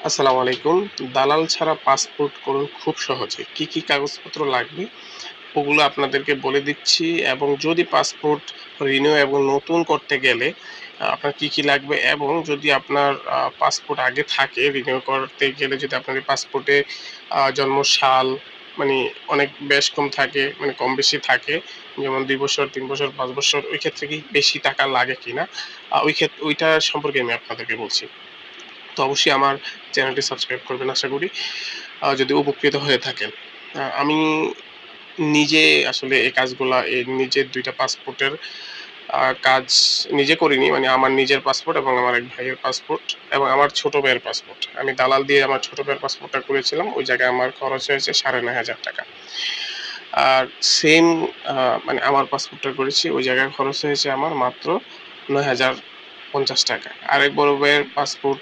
আসসালামু আলাইকুম। দালাল ছাড়া পাসপোর্ট করুন খুব সহজে। কি, কি কাগজপত্র লাগবে ওগুলো আপনাদেরকে বলে দিচ্ছি এবং যদি পাসপোর্ট রিনিউ এবং নতুন করতে গেলে আপনার কি, কি লাগবে এবং যদি আপনার পাসপোর্ট আগে থাকে রিনিউ করতে গেলে যদি আপনার এই পাসপোর্টে জন্ম সাল মানে অনেক বেশ কম থাকে, মানে কম বেশি থাকে। যেমন ২ বছর, ৩ বছর, ৫ বছর ওই ক্ষেত্রে কি বেশি টাকা লাগে কিনা? ওইটা সম্পর্কে আমি আপনাদেরকে বলছি। তো অবশ্যই আমার চ্যানেলটি সাবস্ক্রাইব করবেন আশা করি যদি উপকৃত হয়ে থাকেন। আমি নিজে আসলে এই কাজগুলা নিজের ২ টা পাসপোর্টের কাজ নিজে করিনি। মানে আমার নিজের পাসপোর্ট এবং আমার এক ভাইয়ের পাসপোর্ট এবং আমার ছোট ভাইয়ের পাসপোর্ট। আমি দালাল দিয়ে আমার ছোট ভাইয়ের পাসপোর্টটা করেছিলাম। ওই জায়গায় আমার খরচ হয়েছে ৳৯,৫০০। আর সেম মানে আমার পাসপোর্টটা করেছি ওই জায়গায় খরচ হয়েছে আমার মাত্র ৳৯,০৫০। আরেক বড় ভাইয়ের পাসপোর্ট